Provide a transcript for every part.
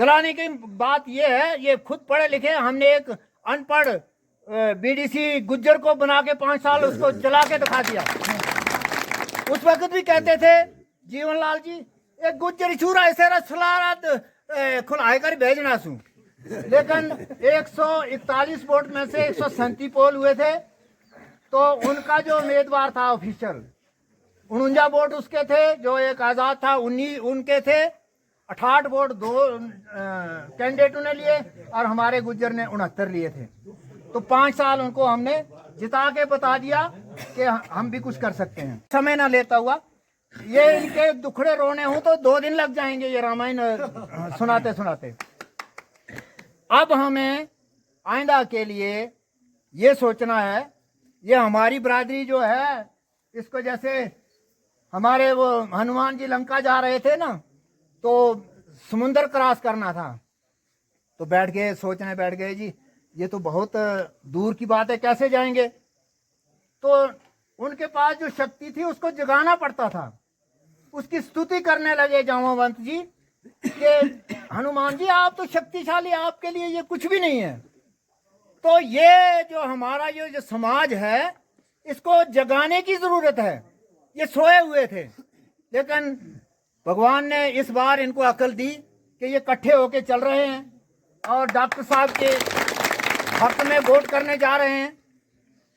चलाने की बात ये है, ये खुद पढ़े लिखे, हमने एक अनपढ़ बीडीसी गुज्जर को बना के 5 साल उसको चला के दिखा दिया। उस वक्त भी कहते थे जीवनलाल जी एक गुज्जर छूरा ऐसे रसलारात खुलाए कर भेजना सू, लेकिन 141 वोट में से 137 पोल हुए थे, तो उनका जो उम्मीदवार था ऑफिशियल 49 वोट उसके थे, जो एक आज़ाद था 19 उनके थे, 68 वोट 2 कैंडिडेटों ने लिए और हमारे गुज्जर ने 69 लिए थे। तो 5 साल उनको हमने जिता के बता दिया कि हम भी कुछ कर सकते हैं। समय ना लेता हुआ ये इनके दुखड़े रोने हूं तो 2 दिन लग जाएंगे ये रामायण सुनाते सुनाते। अब हमें आइंदा के लिए ये सोचना है, ये हमारी बरादरी जो है इसको, जैसे हमारे वो हनुमान जी लंका जा रहे थे ना, तो समुंदर क्रॉस करना था, तो बैठ गए सोचने, बैठ गए जी ये तो बहुत दूर की बात है, कैसे जाएंगे। तो उनके पास जो शक्ति थी उसको जगाना पड़ता था, उसकी स्तुति करने लगे जामवंत जी कि हनुमान जी आप तो शक्तिशाली, आपके लिए ये कुछ भी नहीं है। तो ये जो हमारा ये जो समाज है इसको जगाने की जरूरत है, ये सोए हुए थे, लेकिन भगवान ने इस बार इनको अकल दी कि ये इकट्ठे होके चल रहे हैं और डॉक्टर साहब के हक में वोट करने जा रहे हैं।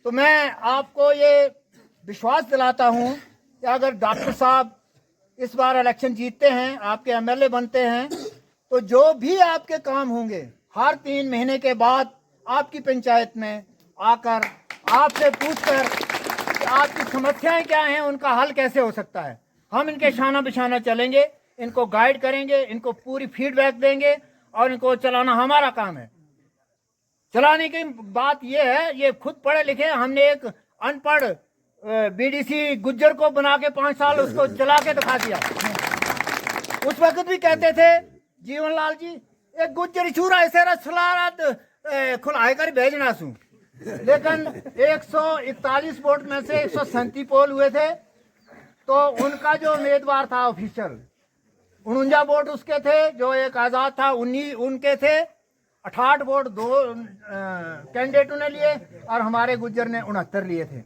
तो मैं आपको ये विश्वास दिलाता हूं कि अगर डॉक्टर साहब इस बार इलेक्शन जीतते हैं, आपके एमएलए बनते हैं, तो जो भी आपके काम होंगे हर 3 महीने के बाद आपकी पंचायत में आकर आपसे पूछकर कि आपकी समस्याएं क्या हैं, उनका हल कैसे हो सकता है, हम इनके शाना बिशाना चलेंगे, इनको गाइड करेंगे, इनको पूरी फीडबैक देंगे और इनको चलाना हमारा काम है। चलाने की बात ये है, ये खुद पढ़े लिखे, हमने एक अनपढ़ बीडीसी गुज्जर को बना के 5 साल उसको चला के दिखा दिया। उस वक्त भी कहते थे जीवनलाल जी एक गुज्जर छूरा ऐसे रसलारात खुलाए कर भेजना सू, लेकिन 141 वोट में से 137 पोल हुए थे, तो उनका जो उम्मीदवार था ऑफिशियल 49 वोट उसके थे, जो एक आज़ाद था 19 उनके थे, 68 वोट 2 कैंडिडेटों ने लिए और हमारे गुज्जर ने 69 लिए थे।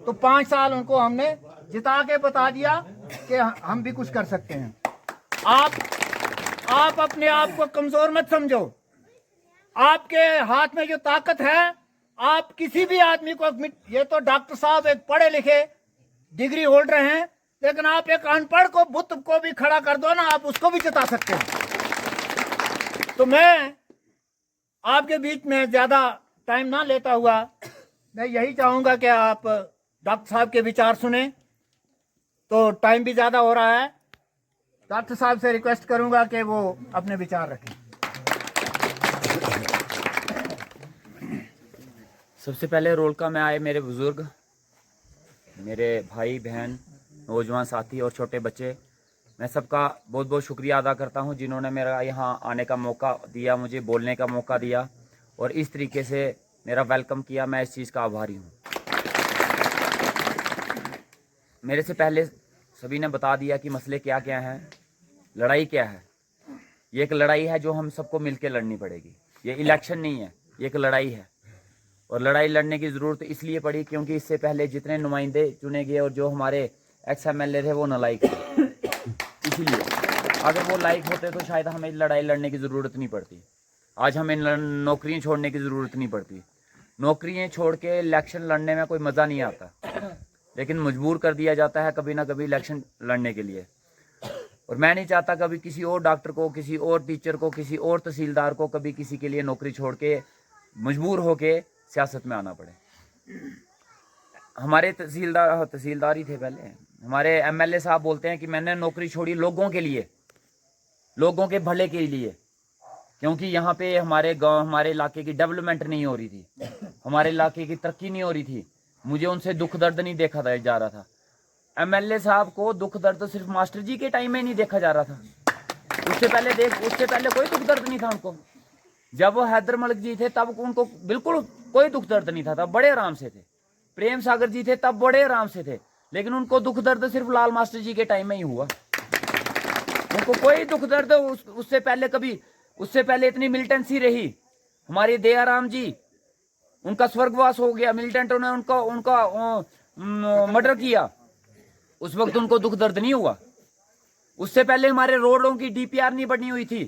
तो 5 साल उनको हमने जिता के बता दिया कि हम भी कुछ कर सकते हैं। आप अपने आप को कमजोर मत समझो, आपके हाथ में जो ताकत है, आप किसी भी आदमी को, ये तो डॉक्टर साहब एक पढ़े लिखे डिग्री होल्डर हैं, लेकिन आप एक अनपढ़ को, बुत को भी खड़ा कर दो ना, आप उसको भी जिता सकते हैं। तो मैं आपके बीच में ज्यादा टाइम ना लेता हुआ मैं यही चाहूंगा कि आप डॉक्टर साहब के विचार सुने। तो टाइम भी ज्यादा हो रहा है, डॉक्टर साहब से रिक्वेस्ट करूंगा कि वो अपने विचार रखें। सबसे पहले रोलका में आए मेरे बुजुर्ग, मेरे भाई बहन, नौजवान साथी और छोटे बच्चे, मैं सबका बहुत बहुत शुक्रिया अदा करता हूं जिन्होंने मेरा यहाँ आने का मौका दिया, मुझे बोलने का मौका दिया और इस तरीके से मेरा वेलकम किया। मैं इस चीज़ का आभारी हूँ। मेरे से पहले सभी ने बता दिया कि मसले क्या क्या हैं, लड़ाई क्या है। ये एक लड़ाई है जो हम सबको मिलकर लड़नी पड़ेगी। ये इलेक्शन नहीं है, ये एक लड़ाई है और लड़ाई लड़ने की ज़रूरत इसलिए पड़ी क्योंकि इससे पहले जितने नुमाइंदे चुने गए और जो हमारे एक्स एमएलए थे वो नालायक थे। इसलिए अगर वो लायक होते तो शायद हमें लड़ाई लड़ने की ज़रूरत नहीं पड़ती। आज हमें नौकरियाँ छोड़ने की ज़रूरत नहीं पड़ती। नौकरियाँ छोड़ के इलेक्शन लड़ने में कोई मज़ा नहीं आता, लेकिन मजबूर कर दिया जाता है कभी ना कभी इलेक्शन लड़ने के लिए। और मैं नहीं चाहता कभी किसी और डॉक्टर को, किसी और टीचर को, किसी और तहसीलदार को कभी किसी के लिए नौकरी छोड़ के मजबूर होके सियासत में आना पड़े। हमारे तहसीलदार ही थे पहले, हमारे एमएलए साहब बोलते हैं कि मैंने नौकरी छोड़ी लोगों के लिए, लोगों के भले के लिए, क्योंकि यहाँ पे हमारे गांव, हमारे इलाके की डेवलपमेंट नहीं हो रही थी, हमारे इलाके की तरक्की नहीं हो रही थी। मुझे उनसे दुख दर्द नहीं देखा जा रहा था। एमएलए साहब को दुख दर्द सिर्फ मास्टर जी के टाइम में नहीं देखा जा रहा था, उससे पहले कोई दुख दर्द नहीं था उनको। जब वो हैदर मलिक जी थे तब उनको बिल्कुल कोई दुख दर्द नहीं था, बड़े आराम से थे। प्रेम सागर जी थे तब बड़े आराम से थे, लेकिन उनको दुख दर्द सिर्फ लाल मास्टर जी के टाइम में ही हुआ। उनको कोई दुख दर्द उससे पहले कभी उससे पहले इतनी मिलिटेंसी रही। हमारे दयाराम जी, उनका स्वर्गवास हो गया, मिलिटेंटों ने उनका मर्डर किया, उस वक्त उनको दुख दर्द नहीं हुआ। उससे पहले हमारे रोडों की DPR नहीं बनी हुई थी,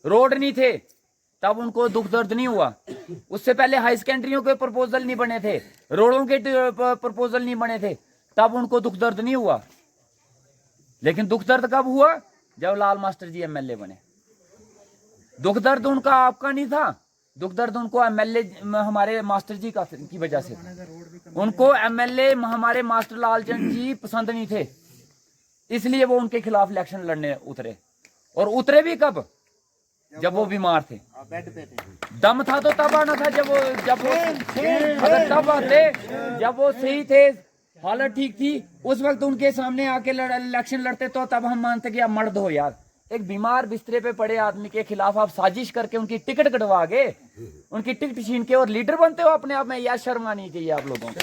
रोड नहीं थे, तब उनको दुख दर्द नहीं हुआ। उससे पहले हाई सेकेंडरियों के प्रपोजल नहीं बने थे, रोडों के प्रपोजल नहीं बने थे, तब उनको दुख दर्द नहीं हुआ। लेकिन दुख दर्द कब हुआ? जब लाल मास्टर जी MLA बने। दुख दर्द उनका आपका नहीं था, दुख दर्द उनको MLA हमारे मास्टर जी की वजह से। उनको MLA हमारे मास्टर लालचंद जी पसंद नहीं थे, इसलिए वो उनके खिलाफ इलेक्शन लड़ने उतरे। और उतरे भी कब? जब वो बीमार थे, बेड पे थे। दम था तो तब आना था, जब वो अगर तब आते, जब वो सही थे, हालत ठीक थी, उस वक्त उनके सामने आके इलेक्शन लड़ते तो तब हम मानते कि आप मर्द हो यार। एक बीमार बिस्तरे पे पड़े आदमी के खिलाफ आप साजिश करके उनकी टिकट कटवा के, उनकी टिकट छीन के और लीडर बनते हो अपने आप में, यार शर्म आनी चाहिए आप लोगों को।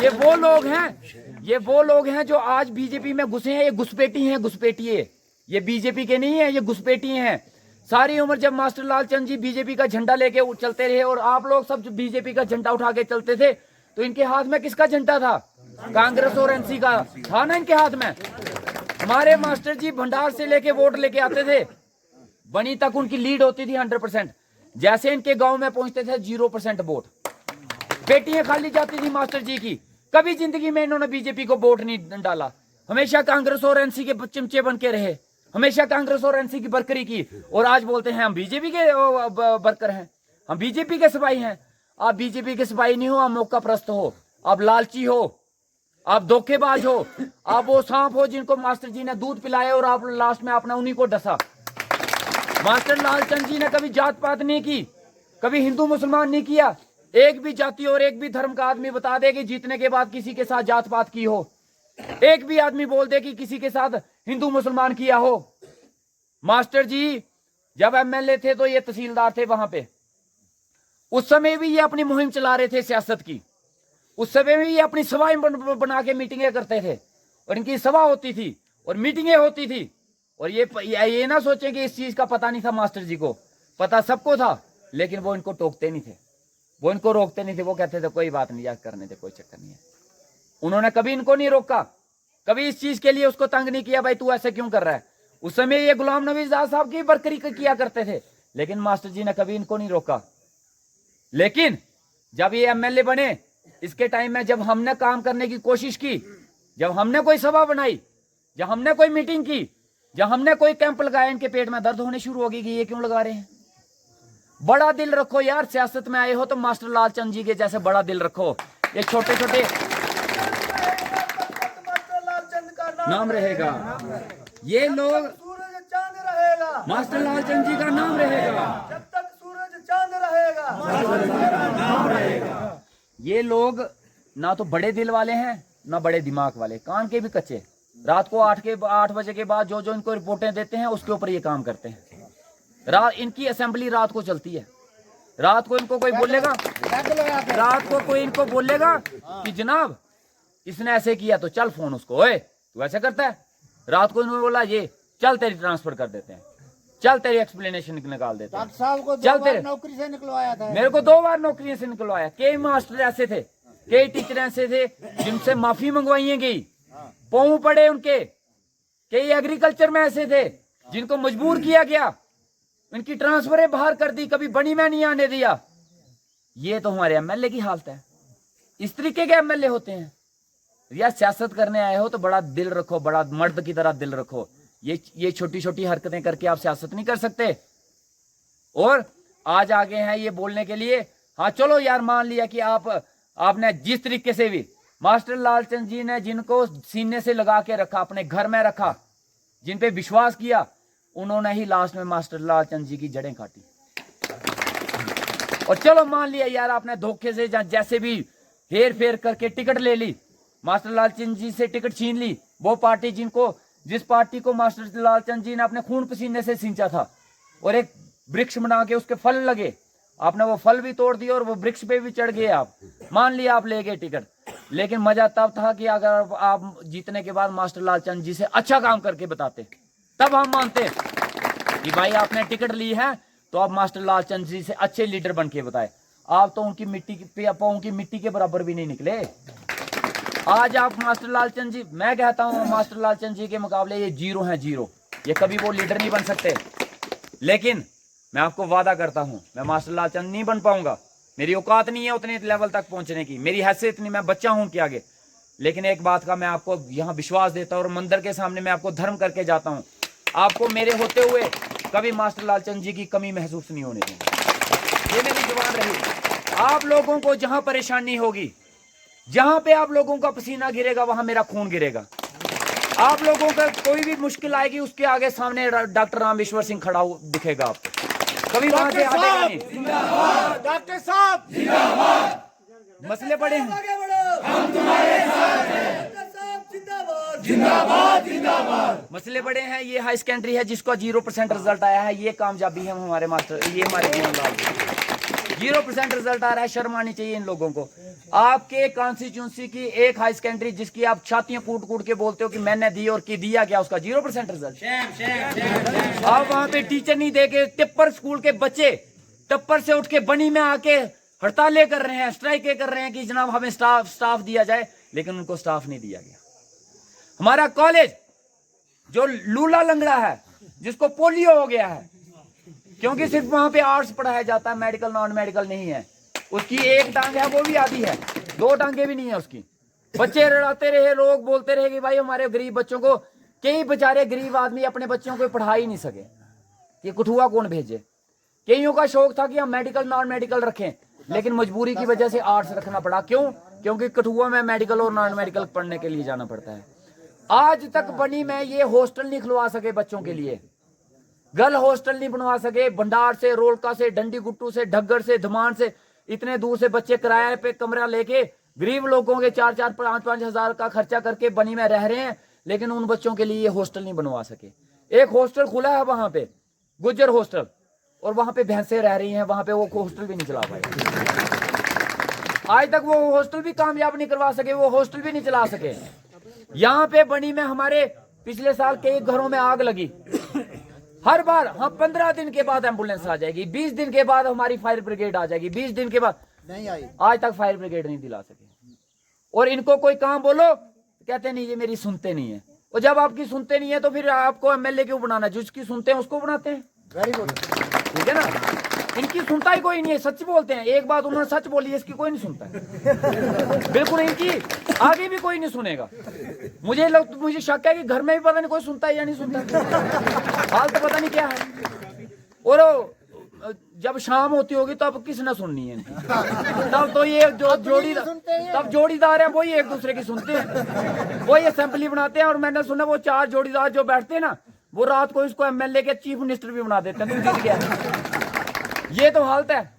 ये वो लोग हैं, ये वो लोग हैं जो आज बीजेपी में घुसे हैं। ये घुसपैठी हैं, घुसपैठिए। ये बीजेपी के नहीं है, ये घुसपैठी हैं। सारी उम्र जब मास्टर लालचंद जी बीजेपी का झंडा लेके चलते रहे और आप लोग सब बीजेपी का झंडा उठा के चलते थे, तो इनके हाथ में किसका झंडा था? कांग्रेस और NC का था ना इनके हाथ में। हमारे मास्टर जी भंडार से लेके वोट लेके आते थे, बनी तक उनकी लीड होती थी 100%। जैसे इनके गांव में पहुंचते थे 0% वोट, पेटियां खाली जाती थी मास्टर जी की। कभी जिंदगी में इन्होंने बीजेपी को वोट नहीं डाला, हमेशा कांग्रेस और NC के चिमचे बन के रहे, हमेशा कांग्रेस और NC की बरकरी की। और आज बोलते हैं हम बीजेपी के वर्कर हैं, हम बीजेपी के सिपाही हैं। आप बीजेपी के सिपाही नहीं हो, आप मौका प्रस्त हो, आप लालची हो, आप धोखेबाज हो, आप वो सांप हो जिनको मास्टर जी ने दूध पिलाया और आप लास्ट में अपना उन्हीं को डसा। मास्टर लालचंद जी ने कभी जात पात नहीं की, कभी हिंदू मुसलमान नहीं किया। एक भी जाति और एक भी धर्म का आदमी बता दे कि जीतने के बाद किसी के साथ जात पात की हो, एक भी आदमी बोल दे कि किसी के साथ हिंदू मुसलमान किया हो। मास्टर जी जब MLA थे तो ये तहसीलदार थे वहां पे, उस समय भी ये अपनी मुहिम चला रहे थे सियासत की। उस समय भी ये अपनी सभाएं बना के मीटिंगें करते थे, और इनकी सभा होती थी और मीटिंगें होती थी। और ये ना सोचें कि इस चीज का पता नहीं था मास्टर जी को, पता सबको था, लेकिन वो इनको टोकते नहीं थे, वो इनको रोकते नहीं थे। वो कहते थे कोई बात नहीं यार, करने दे, कोई चक्कर नहीं है। उन्होंने कभी इनको नहीं रोका, कभी इस चीज के लिए उसको तंग नहीं किया, भाई तू ऐसे क्यों कर रहा है। उस समय ये गुलाम नबी आजाद साहब की बरकरी किया करते थे, लेकिन मास्टर जी ने कभी इनको नहीं रोका। लेकिन जब ये MLA बने, इसके टाइम में जब हमने काम करने की कोशिश की, जब हमने कोई सभा बनाई, जब हमने कोई मीटिंग की, जब हमने कोई कैंप लगाया, इनके पेट में दर्द होने शुरू हो गई कि ये क्यों लगा रहे हैं। बड़ा दिल रखो यार, सियासत में आए हो तो मास्टर लालचंद जी के जैसे बड़ा दिल रखो। ये छोटे छोटे नाम रहेगा, ये लोग सूरज चांद रहेगा, मास्टर लालचंद जी का नाम रहेगा, जब तक सूरज चांद रहेगा, नाम रहेगा। ये लोग ना तो बड़े दिल वाले हैं ना बड़े दिमाग वाले, कान के भी कच्चे। रात को 8 बजे के बाद जो जो इनको रिपोर्टें देते हैं उसके ऊपर ये काम करते हैं। इनकी असेंबली रात को चलती है, रात को इनको कोई बोलेगा, रात को कोई इनको बोलेगा कि जनाब इसने ऐसे किया तो चल फोन उसको, ओए तू ऐसे करता है। रात को इन्होंने बोला ये चल तेरी ट्रांसफर कर देते हैं, चल तेरी एक्सप्लेनेशन निकाल देते हैं। साहब को चल तेरे नौकरी से निकलवाया था, मेरे को 2 बार नौकरी से निकलवाया। कई मास्टर ऐसे थे, कई टीचर ऐसे थे जिनसे माफी मंगवाई गई, पाँव पड़े उनके। कई एग्रीकल्चर में ऐसे थे जिनको मजबूर किया गया, इनकी ट्रांसफरें बाहर कर दी, कभी बनी में नहीं आने दिया। ये तो हमारे MLA की हालत है। इस तरीके के MLA होते हैं। या सियासत करने आए हो तो बड़ा दिल रखो, बड़ा मर्द की तरह दिल रखो। ये छोटी छोटी हरकतें करके आप सियासत नहीं कर सकते। और आज आगे हैं ये बोलने के लिए, हाँ चलो यार मान लिया कि आपने जिस तरीके से भी मास्टर लालचंद जी ने जिनको सीने से लगा के रखा, अपने घर में रखा, जिन पे विश्वास किया, उन्होंने ही लास्ट में मास्टर लालचंद जी की जड़ें काटी। और चलो मान लिया यार आपने धोखे से जैसे भी हेर फेर करके टिकट ले ली, मास्टर लालचंद जी से टिकट छीन ली। वो पार्टी जिस पार्टी को मास्टर लालचंद जी ने अपने खून पसीने से सींचा था और एक वृक्ष बना के उसके फल लगे, आपने वो फल भी तोड़ दिए और वो वृक्ष पे भी चढ़ गए आप। मान लिया आप ले गए टिकट, लेकिन मजा तब था कि अगर आप जीतने के बाद मास्टर लालचंद जी से अच्छा काम करके बताते, तब हम मानते। कि भाई आपने टिकट ली है तो आप मास्टर लालचंद जी से अच्छे लीडर बन के बताए। आप तो उनकी मिट्टी पे पाँव की मिट्टी के बराबर भी नहीं निकले। आज आप मास्टर लालचंद जी, मैं कहता हूँ मास्टर लालचंद जी के मुकाबले ये जीरो हैं, जीरो। ये कभी वो लीडर नहीं बन सकते। लेकिन मैं आपको वादा करता हूँ मैं मास्टर लालचंद नहीं बन पाऊंगा, मेरी औकात नहीं है उतने लेवल तक पहुंचने की, मेरी हैसियत नहीं, मैं बच्चा हूं उनके आगे। लेकिन एक बात का मैं आपको यहाँ विश्वास देता हूँ और मंदिर के सामने मैं आपको धर्म करके जाता हूँ, आपको मेरे होते हुए कभी मास्टर लालचंद जी की कमी महसूस नहीं होने देंगे। ये मेरी जुबान रही। आप लोगों को जहां परेशानी होगी, जहां पे आप लोगों का पसीना गिरेगा वहां मेरा खून गिरेगा। आप लोगों का कोई भी मुश्किल आएगी उसके आगे सामने डॉक्टर रामेश्वर सिंह खड़ा दिखेगा आपको, कभी वहां से हटेगा नहीं। डॉक्टर साहब मसले बड़े हैं, हम तुम्हारे साथ हैं। जिंदाबाद जिंदाबाद। मसले बड़े हैं। ये हाई सेकेंडरी है जिसका 0% रिजल्ट आया है, ये कामयाबी है हमारे मास्टर, ये हमारे जीवनलाल जी। 0% रिजल्ट आ रहा है, शर्म आनी चाहिए इन लोगों को। आपके कॉन्स्टिट्यूंसी की एक हाई सेकेंडरी जिसकी आप छातियां कूट कूट के बोलते हो कि मैंने दी और की दिया क्या, उसका 0% रिजल्ट। आप वहां पे टीचर नहीं देके टिप्पर स्कूल के बच्चे टप्पर से उठ के बनी में आके हड़तालें कर रहे हैं, स्ट्राइकें कर रहे हैं कि जनाब हमें स्टाफ दिया जाए, लेकिन उनको स्टाफ नहीं दिया गया। हमारा कॉलेज जो लूला लंगड़ा है, जिसको पोलियो हो गया है, क्योंकि सिर्फ वहां पे आर्ट्स पढ़ाया जाता है, मेडिकल नॉन मेडिकल नहीं है, उसकी एक टांग है वो भी आधी है, 2 टांगे भी नहीं है उसकी। बच्चे लड़ाते रहे, लोग बोलते रहे कि भाई हमारे गरीब बच्चों को, कई बेचारे गरीब आदमी अपने बच्चों को पढ़ा ही नहीं सके, ये कठुआ कौन भेजे। कईयों का शौक था कि हम मेडिकल नॉन मेडिकल रखें, लेकिन मजबूरी की वजह से आर्ट्स रखना पड़ा। क्यों? क्योंकि कठुआ में मेडिकल और नॉन मेडिकल पढ़ने के लिए जाना पड़ता है। आज तक बनी में ये हॉस्टल नहीं खुलवा सके बच्चों के लिए, गर्ल हॉस्टल नहीं बनवा सके। भंडार से, रोलका से, डंडी गुट्टू से, ढग्गड़ से, धमान से, इतने दूर से बच्चे किराए पे कमरा लेके गरीब लोगों के 4-4, 5-5 हजार का खर्चा करके बनी में रह रहे हैं, लेकिन उन बच्चों के लिए ये हॉस्टल नहीं बनवा सके। एक हॉस्टल खुला है वहां पे, गुज्जर हॉस्टल, और वहां पे भैंसे रह रही हैं, वहां पे वो हॉस्टल भी नहीं चला पाए। आज तक वो हॉस्टल भी कामयाब नहीं करवा सके, वो हॉस्टल भी नहीं चला सके। यहाँ पे बनी में हमारे पिछले साल कई घरों में आग लगी। हर बार हम 15 दिन के बाद एम्बुलेंस आ जाएगी, 20 दिन के बाद हमारी फायर ब्रिगेड आ जाएगी, 20 दिन के बाद नहीं आई, आज तक फायर ब्रिगेड नहीं दिला सके। और इनको कोई काम बोलो कहते नहीं ये मेरी सुनते नहीं है। और जब आपकी सुनते नहीं है तो फिर आपको एमएलए क्यों बनाना? जिसकी सुनते हैं उसको बनाते हैं। वेरी गुड, ठीक है ना। इनकी सुनता ही कोई नहीं है, सच बोलते हैं। एक बात उन्होंने सच बोली है, इसकी कोई नहीं सुनता है। बिल्कुल, इनकी आगे भी कोई नहीं सुनेगा। मुझे शक है कि घर में भी पता नहीं कोई सुनता है या नहीं सुनता, हाल तो पता नहीं क्या है। और जब शाम होती होगी तो अब किसने सुननी है इनकी? तब तो ये जो जोड़ीदार है वही एक दूसरे की सुनते हैं, वही असेंबली बनाते हैं। और मैंने सुना वो 4 जोड़ीदार जो बैठते हैं ना, वो रात को इसको एमएलए के चीफ मिनिस्टर भी बना देते हैं। तुम जीत गया, ये तो हालत है।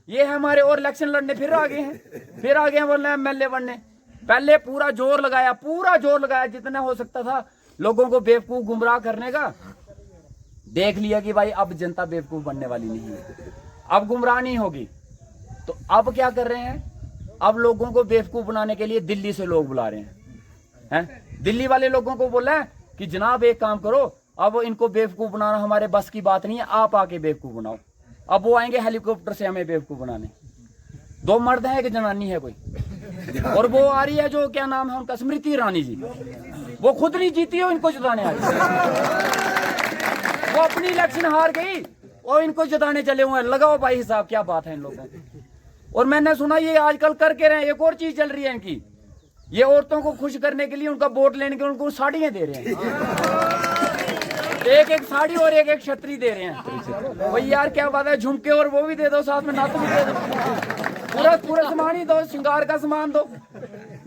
ये है हमारे, और इलेक्शन लड़ने फिर आ गए हैं बोलना एमएलए बनने। पहले पूरा जोर लगाया जितना हो सकता था लोगों को बेवकूफ गुमराह करने का। देख लिया कि भाई अब जनता बेवकूफ बनने वाली नहीं है, अब गुमराह नहीं होगी। तो अब क्या कर रहे हैं? अब लोगों को बेवकूफ बनाने के लिए दिल्ली से लोग बुला रहे हैं। दिल्ली वाले लोगों को बोला है कि जनाब एक काम करो, अब इनको बेवकूफ बनाना हमारे बस की बात नहीं है, आप आके बेवकूफ बनाओ। अब वो आएंगे हेलीकॉप्टर से हमें बेवकूफ बनाने। 2 मर्द हैं, एक जनानी है कोई, और वो आ रही है जो क्या नाम है उनका, स्मृति ईरानी जी। वो खुद नहीं जीती है, इनको जिताने आ रही। वो अपनी इलेक्शन हार गई और इनको जिताने चले हुए हैं। लगाओ भाई हिसाब, क्या बात है इन लोगों की। और मैंने सुना ये आजकल करके रहे, एक और चीज चल रही है इनकी, ये औरतों को खुश करने के लिए, उनका वोट लेने के लिए उनको साड़ियां दे रहे हैं। एक साड़ी और एक छतरी दे रहे हैं। भाई यार क्या बात है, झुमके और वो भी दे दो, साथ में नातू भी दे दो, पूरा सामान ही दो, श्रृंगार का सामान दो।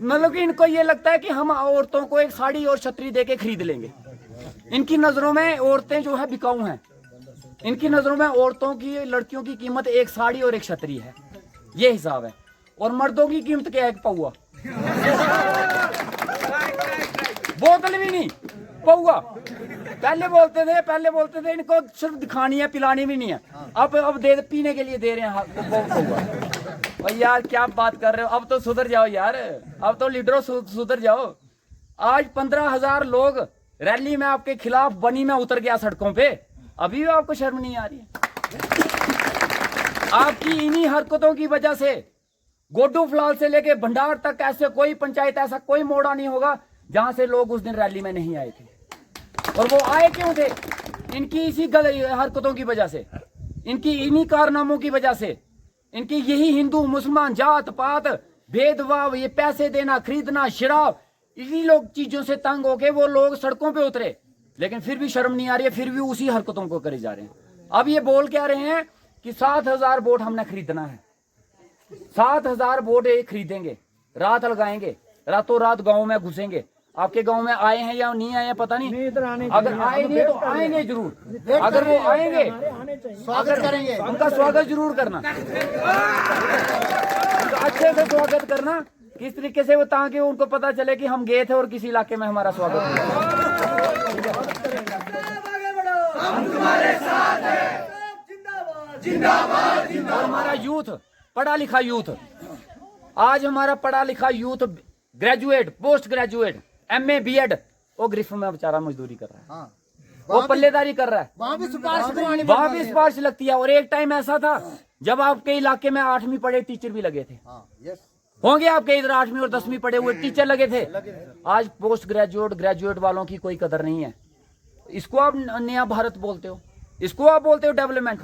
मतलब कि इनको ये लगता है कि हम औरतों को एक साड़ी और छतरी दे के खरीद लेंगे। इनकी नजरों में औरतें जो है बिकाऊ हैं। इनकी नजरों में औरतों की, लड़कियों की कीमत एक साड़ी और एक छतरी है, ये हिसाब है। और मर्दों की कीमत क्या है? एक पौआ, बोतल भी नहीं, पौआ। पहले बोलते थे इनको सिर्फ दिखानी है, पिलानी भी नहीं है। अब दे पीने के लिए दे रहे हैं। और यार क्या बात कर रहे हो? अब तो सुधर जाओ यार, अब तो लीडरों सुधर जाओ। आज 15,000 लोग रैली में आपके खिलाफ बनी में उतर गया सड़कों पे। अभी भी आपको शर्म नहीं आ रही है? आपकी इन्हीं हरकतों की वजह से गोड्डू फिलहाल से लेके भंडार तक ऐसे कोई पंचायत, ऐसा कोई मोड़ा नहीं होगा जहां से लोग उस दिन रैली में नहीं आए थे। और वो आए क्यों थे? इनकी इसी हरकतों की वजह से, इनकी इन्हीं कारनामों की वजह से, इनकी यही हिंदू मुसलमान जात पात भेदभाव, ये पैसे देना खरीदना शराब, इन्हीं लोग चीजों से तंग होके वो लोग सड़कों पे उतरे। लेकिन फिर भी शर्म नहीं आ रही है, फिर भी उसी हरकतों को करे जा रहे हैं। अब ये बोल क्या रहे हैं कि 7,000 वोट हमने खरीदना है, 7,000 वोट ये खरीदेंगे, रात लगाएंगे, रातों रात गांव में घुसेंगे। आपके गांव में आए हैं या नहीं आए हैं पता नहीं, अगर आए नहीं तो आएंगे जरूर। अगर वो आएंगे स्वागत करेंगे, उनका स्वागत जरूर करना, उनका अच्छे से स्वागत करना। किस तरीके से वो, ताकि उनको पता चले कि हम गए थे और किसी इलाके में हमारा स्वागत हुआ। और हमारा यूथ, पढ़ा लिखा यूथ, आज हमारा पढ़ा लिखा youth, graduate, post graduate, MA BEd, वो गिरफ्त में बेचारा मजदूरी कर रहा है। हाँ। वो पल्लेदारी कर रहा है, वहाँ भी सिफारिश वहां भी सिफारिश लगती है। और एक टाइम ऐसा था जब आपके इलाके में 8वीं पढ़े टीचर भी लगे थे। होंगे आपके इधर 8वीं और 10वीं पढ़े हुए टीचर लगे थे। आज पोस्ट ग्रेजुएट, ग्रेजुएट वालों की कोई कदर नहीं है। इसको आप नया भारत बोलते हो, इसको आप बोलते हो डेवलपमेंट।